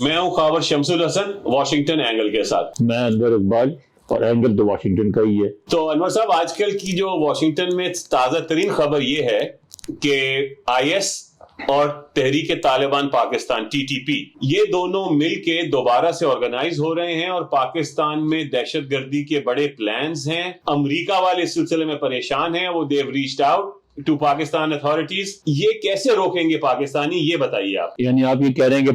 मैं हूं खबर शमसुल हसन वॉशिंगटन एंगल के साथ। मैं अनवर इकबाल और एंगल तो वॉशिंगटन का ही है। तो अनवर साहब, आजकल की जो वॉशिंगटन में ताज़ा तरीन खबर ये है कि आईएस और तहरीक तालिबान पाकिस्तान टीटीपी ये दोनों मिलके दोबारा से ऑर्गेनाइज हो रहे हैं और पाकिस्तान में दहशतगर्दी के बड़े प्लान्स हैं। अमेरिका वाले इस सिलसिले में परेशान हैं, वो they've reached out to Pakistan authorities. ये कैसे रोकेंगे पाकिस्तानी, ये बताइए आप। यानी आप ये कह रहे हैं कि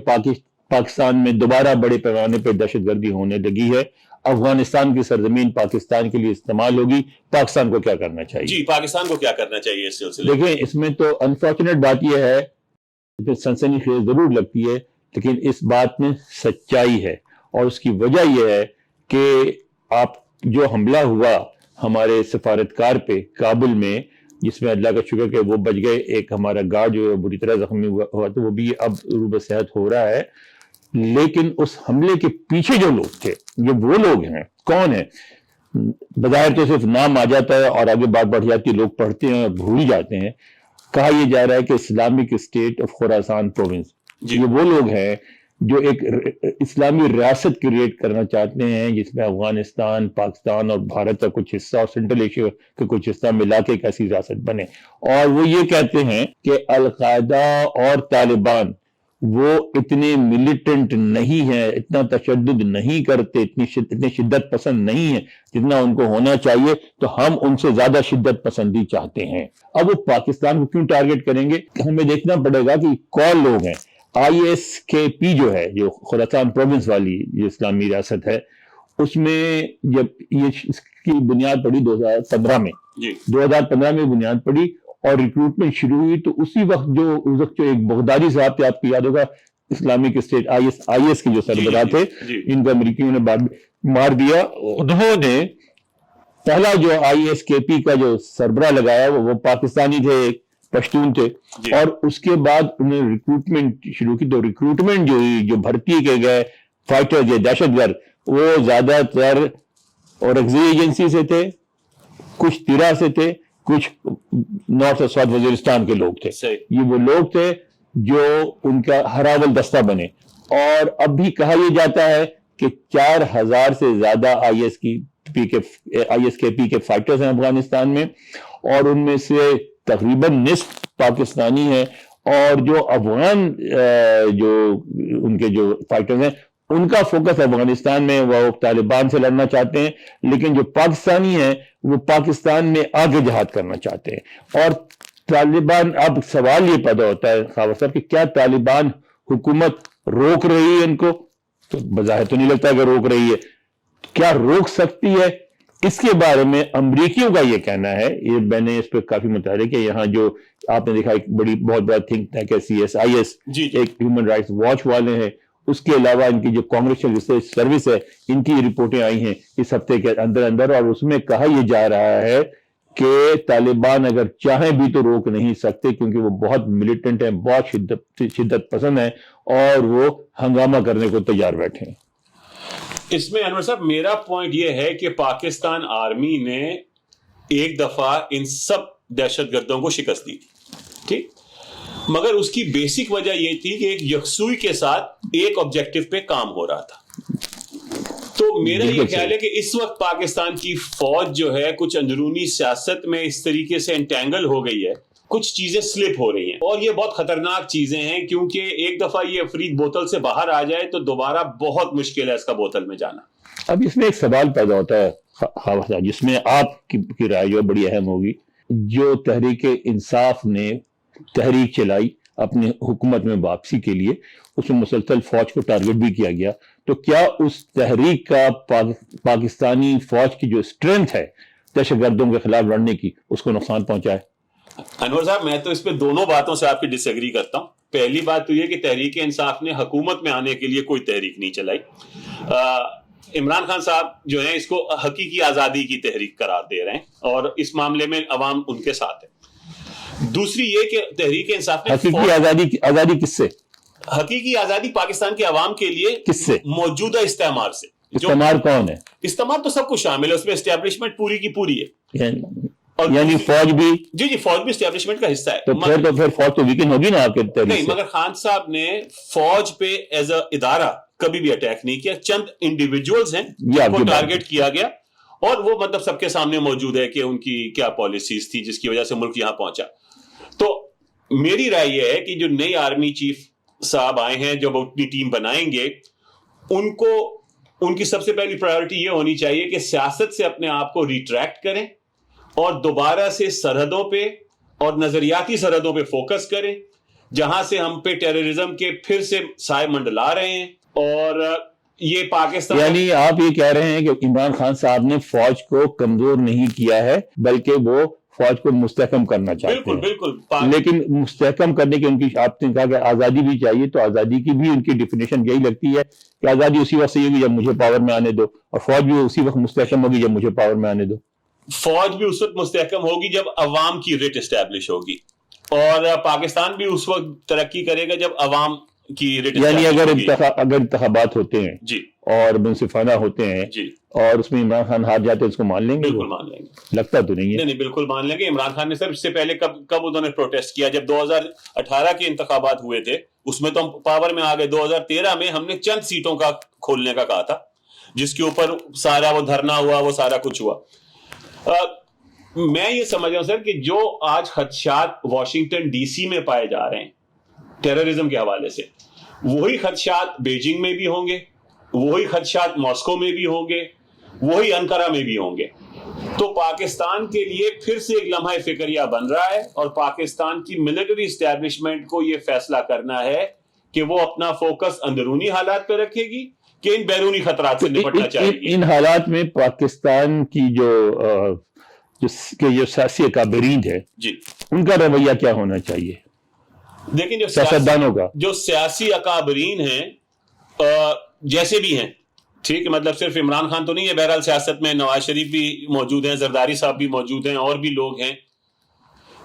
पाकिस्तान में दोबारा बड़े पैमाने पर दहशतगर्दी होने लगी है, अफगानिस्तान की सरजमीन पाकिस्तान के लिए इस्तेमाल होगी, पाकिस्तान को क्या करना चाहिए? जी, पाकिस्तान को क्या करना चाहिए इस सिलसिले? देखिए, इसमें तो अनफॉर्चुनेट बात यह है, सनसनीखेज जरूर लगती है, लेकिन इस बात में सच्चाई है। और उसकी वजह यह है कि आप जो हमला हुआ हमारे सफारतकार पे काबुल में, जिसमें अल्लाह का शुक्र कि वो बच गए, एक हमारा गार्ड जो बुरी तरह जख्मी हुआ तो वो भी अब रूब सेहत हो रहा है, लेकिन उस हमले के पीछे जो लोग थे, ये वो लोग हैं। कौन है? बज़ाहिर तो सिर्फ नाम आ जाता है और आगे बात बढ़ जाती है, लोग पढ़ते हैं और भूल जाते हैं। कहा यह जा रहा है कि Islamic state of Khorasan province, ये वो लोग हैं जो एक इस्लामी रियासत क्रिएट करना चाहते हैं, जिसमें अफगानिस्तान, पाकिस्तान और भारत का कुछ हिस्सा और सेंट्रल एशिया का कुछ हिस्सा मिला के एक ऐसी रियासत बने। और वो ये कहते हैं कि अल-कायदा और तालिबान वो इतने मिलिटेंट नहीं है, इतना तशद्दुद नहीं करते, इतनी शिद्दत पसंद नहीं है जितना उनको होना चाहिए, तो हम उनसे ज्यादा शिद्दत पसंदी चाहते हैं। अब वो पाकिस्तान को क्यों टारगेट करेंगे? हमें देखना पड़ेगा कि कौन लोग हैं। ISKP जो है, जो खुरासान प्रोविंस वाली जो इस्लामी रियासत है, उसमें जब ये इसकी बुनियाद पड़ी 2015 में, 2015 में बुनियाद पड़ी और रिक्रूटमेंट शुरू हुई, तो उसी वक्त जो एक बगदादी साहब थे, आपको याद होगा, इस्लामिक स्टेट IS के जो सरबराह थे, इनको अमेरिकियों ने मार दिया। उन्होंने पहला जो ISKP का जो सरबराह लगाया वो पाकिस्तानी थे, पश्तून थे, और उसके बाद उन्होंने रिक्रूटमेंट शुरू की। तो रिक्रूटमेंट जो भर्ती के गए फाइटर या दहशतगर्द, वो ज्यादातर औरंगजेब एजेंसी से थे, कुछ तिरा से थे, कुछ नॉर्थ और साउथ वजीरिस्तान के लोग थे। ये वो लोग थे जो उनका हरावल दस्ता बने। और अब भी कहा यह जाता है कि 4000 से ज्यादा ISKP के फाइटर्स हैं अफगानिस्तान में, और उनमें से तकरीबन निस्फ पाकिस्तानी है। और जो अफगान जो उनके जो फाइटर्स हैं, उनका फोकस अफगानिस्तान में, वो तालिबान से लड़ना चाहते हैं, लेकिन जो पाकिस्तानी हैं वो पाकिस्तान में आगे जहाद करना चाहते हैं। और तालिबान, अब सवाल ये पैदा होता है खावर साहब कि क्या तालिबान हुकूमत रोक रही है इनको? तो बज़ाहिर तो नहीं लगता कि रोक रही है। क्या रोक सकती है? इसके बारे में अमरीकियों का ये कहना है, ये मैंने इस पर काफी मुतारिक है। यहाँ जो आपने देखा एक बहुत बड़ा थिंक टैंक है CSIS, एक ह्यूमन राइट्स वॉच वाले हैं, उसके अलावा इनकी जो कांग्रेचुअल रिसर्च सर्विस है, इनकी रिपोर्टें आई हैं इस हफ्ते के अंदर, और उसमें कहा यह जा रहा है कि तालिबान अगर चाहें भी तो रोक नहीं सकते, क्योंकि वो बहुत मिलिटेंट हैं, बहुत शिद्दत पसंद है, और वो हंगामा करने को तैयार बैठे हैं। इसमें अनवर साहब, मेरा पॉइंट यह है कि पाकिस्तान आर्मी ने एक दफा इन सब दहशतगर्दों को शिकस्त दी, ठीक, मगर उसकी बेसिक वजह यह थी कि एक यकसुई के साथ एक ऑब्जेक्टिव पे काम हो रहा था। तो मेरा ये ख्याल है कि इस वक्त पाकिस्तान की फौज जो है कुछ अंदरूनी सियासत में इस तरीके से एंटेंगल हो गई है, कुछ चीजें स्लिप हो रही हैं, और ये बहुत खतरनाक चीजें हैं, क्योंकि एक दफा ये अफरीद बोतल से बाहर आ जाए तो दोबारा बहुत मुश्किल है इसका बोतल में जाना। अब इसमें एक सवाल पैदा होता है, जिसमें आपकी राय जो बड़ी अहम होगी। जो तहरीक इंसाफ ने तहरीक चलाई अपने हुकूमत में वापसी के लिए, उसमें मुसलसल फौज को टारगेट भी किया गया, तो क्या उस तहरीक का पाकिस्तानी फौज की जो स्ट्रेंथ है दहशतगर्दों के खिलाफ लड़ने की, उसको नुकसान पहुंचा है? अनवर साहब, मैं तो इस पे दोनों बातों से आपकी डिसएग्री करता हूं। पहली बात तो ये कि तहरीक इंसाफ ने हुकूमत में आने के लिए कोई तहरीक नहीं चलाई। इमरान खान साहब जो है इसको हकीकी आजादी की तहरीक करार दे रहे हैं, और इस मामले में अवाम उनके साथ है। दूसरी ये कि तहरीक इंसाफ ने हकीकी आजादी किससे? हकीकी आजादी पाकिस्तान के अवाम के लिए किससे? मौजूदा इस्तेमार से। इस्तेमार कौन है? इस्तेमार तो सब कुछ शामिल है, उसमें एस्टेब्लिशमेंट पूरी की पूरी है। اور یعنی فوج بھی جی فوج بھی اسٹیبلشمنٹ کا حصہ ہے. تو پھر فوج تو ویکن ہوگی نا آپ کے تحریک نہیں، سے. مگر خان صاحب نے فوج پہ ایز اے ادارہ کبھی بھی اٹیک نہیں کیا. چند انڈیویجولز ہیں جن کو ٹارگٹ کیا گیا، اور وہ مطلب سب کے سامنے موجود ہے کہ ان کی کیا پالیسیز تھی جس کی وجہ سے ملک یہاں پہنچا. تو میری رائے یہ ہے کہ جو نئی آرمی چیف صاحب آئے ہیں، جب اپنی ٹیم بنائیں گے، ان کی سب سے پہلی پرائیورٹی یہ ہونی چاہیے کہ سیاست سے اپنے آپ کو ریٹریکٹ کریں اور دوبارہ سے سرحدوں پہ اور نظریاتی سرحدوں پہ فوکس کریں، جہاں سے ہم پہ ٹیررزم کے پھر سے سائے منڈلا رہے ہیں. اور یہ پاکستان، یعنی آپ یہ کہہ رہے ہیں کہ عمران خان صاحب نے فوج کو کمزور نہیں کیا ہے بلکہ وہ فوج کو مستحکم کرنا چاہتے ہیں. بالکل لیکن مستحکم کرنے کی ان کی، آپ نے کہا کہ آزادی بھی چاہیے، تو آزادی کی بھی ان کی ڈیفینیشن یہی لگتی ہے کہ آزادی اسی وقت صحیح ہوگی جب مجھے پاور میں آنے دو، اور فوج بھی اسی وقت مستحکم ہوگی جب مجھے پاور میں آنے دو. فوج بھی اس وقت مستحکم ہوگی جب عوام کی ریٹ اسٹیبلش ہوگی، اور پاکستان بھی اس وقت ترقی کرے گا جب عوام کی ریٹ. یعنی اگر انتخابات ہوتے ہیں جی اور منصفانہ ہوتے ہیں جی اور اس میں عمران خان ہار جاتے ہیں، اس کو مان لیں گے؟ بالکل مان لیں گے. لگتا تو نہیں ہے. نہیں بالکل مان لیں گے. عمران خان نے سر اس سے پہلے کب انہوں نے پروٹیسٹ کیا؟ جب 2018 کے انتخابات ہوئے تھے، اس میں تو ہم پاور میں آ گئے. 2013 میں ہم نے چند سیٹوں کا کھولنے کا کہا تھا، جس کے اوپر سارا وہ دھرنا ہوا، وہ سارا کچھ ہوا. میں یہ سمجھ رہا ہوں سر کہ جو آج خدشات واشنگٹن ڈی سی میں پائے جا رہے ہیں ٹیررزم کے حوالے سے، وہی خدشات بیجنگ میں بھی ہوں گے، وہی خدشات ماسکو میں بھی ہوں گے، وہی انقرہ میں بھی ہوں گے. تو پاکستان کے لیے پھر سے ایک لمحہ فکریہ بن رہا ہے، اور پاکستان کی ملٹری اسٹیبلشمنٹ کو یہ فیصلہ کرنا ہے کہ وہ اپنا فوکس اندرونی حالات پہ رکھے گی کہ ان بیرونی خطرات سے نپٹنا چاہے گی. ان حالات میں پاکستان کی جو سیاسی اکابرین ہے جی، ان کا رویہ کیا ہونا چاہیے؟ لیکن سیاستدانوں کا جو سیاسی اکابرین ہیں جیسے بھی ہیں، ٹھیک ہے، مطلب صرف عمران خان تو نہیں ہے، بہرحال سیاست میں نواز شریف بھی موجود ہیں، زرداری صاحب بھی موجود ہیں، اور بھی لوگ ہیں.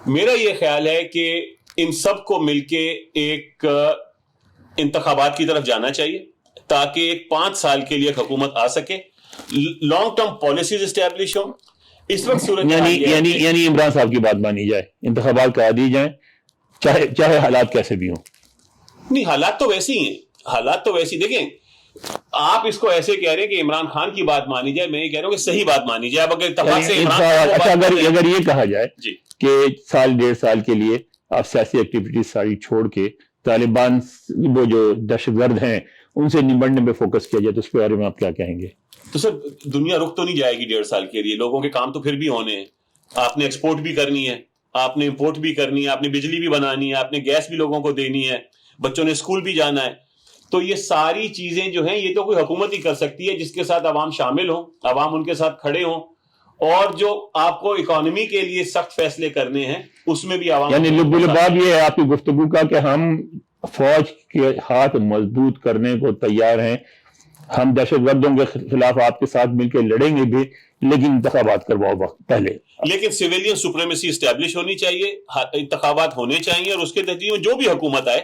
میرا یہ خیال ہے کہ ان سب کو مل کے ایک انتخابات کی طرف جانا چاہیے تاکہ ایک 5 سال کے لیے ایک حکومت آ سکے، لانگ ٹرم پالیسیز اسٹیبلش ہوں. اس وقت یعنی عمران صاحب کی بات مانی جائے، انتخابات کرا دی جائیں، چاہے حالات کیسے بھی ہوں. نہیں، حالات تو ویسے ہی ہیں، حالات تو ویسے. دیکھیں، آپ اس کو ایسے کہہ رہے ہیں کہ عمران خان کی بات مانی جائے، میں یہ کہہ رہا ہوں کہ صحیح بات مانی جائے. اب اگر اتفاق سے اگر یہ کہا جائے کہ 1.5 سال کے لیے آپ سیاسی ایکٹیویٹیز ساری چھوڑ کے طالبان، وہ جو دہشت گرد ہیں، ان سے نمٹنے پہ فوکس کیا جائے، تو اس کے بارے میں آپ کیا کہیں گے؟ تو سر دنیا رک تو نہیں جائے گی 1.5 سال کے لیے. لوگوں کے کام تو پھر بھی ہونے ہیں. آپ نے ایکسپورٹ بھی کرنی ہے، آپ نے امپورٹ بھی کرنی ہے، آپ نے بجلی بھی بنانی ہے، آپ نے گیس بھی لوگوں کو دینی ہے، بچوں نے اسکول بھی جانا ہے. تو یہ ساری چیزیں جو ہیں یہ تو کوئی حکومت ہی کر سکتی ہے جس کے ساتھ عوام شامل ہوں، عوام ان کے ساتھ کھڑے ہوں، اور جو آپ کو اکانومی کے لیے سخت فیصلے کرنے ہیں اس میں بھی عوام. یعنی لب لباب یہ ہے آپ کی گفتگو کا کہ ہم فوج کے ہاتھ مضبوط کرنے کو تیار ہیں، ہم دہشت گردوں کے خلاف آپ کے ساتھ مل کے لڑیں گے بھی، لیکن انتخابات کرواؤ وقت پہلے. لیکن سویلین سپریمیسی اسٹیبلش ہونی چاہیے، انتخابات ہونے چاہیے، اور اس کے نتیجے میں جو بھی حکومت آئے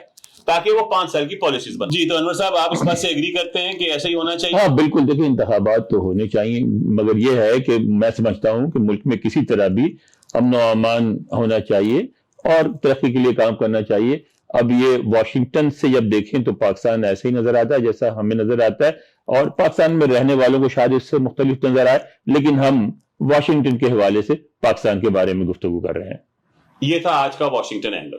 تاکہ وہ 5 سال کی پالیسیز بن. جی تو انور صاحب، آپ اس بات سے ایگری کرتے ہیں کہ ایسا ہی ہونا چاہیے؟ ہاں بالکل. دیکھیں، انتخابات تو ہونے چاہیے، مگر یہ ہے کہ میں سمجھتا ہوں کہ ملک میں کسی طرح بھی امن و امان ہونا چاہیے اور ترقی کے لیے کام کرنا چاہیے. اب یہ واشنگٹن سے جب دیکھیں تو پاکستان ایسے ہی نظر آتا ہے جیسا ہمیں نظر آتا ہے، اور پاکستان میں رہنے والوں کو شاید اس سے مختلف نظر آئے، لیکن ہم واشنگٹن کے حوالے سے پاکستان کے بارے میں گفتگو کر رہے ہیں. یہ تھا آج کا واشنگٹن اینگل.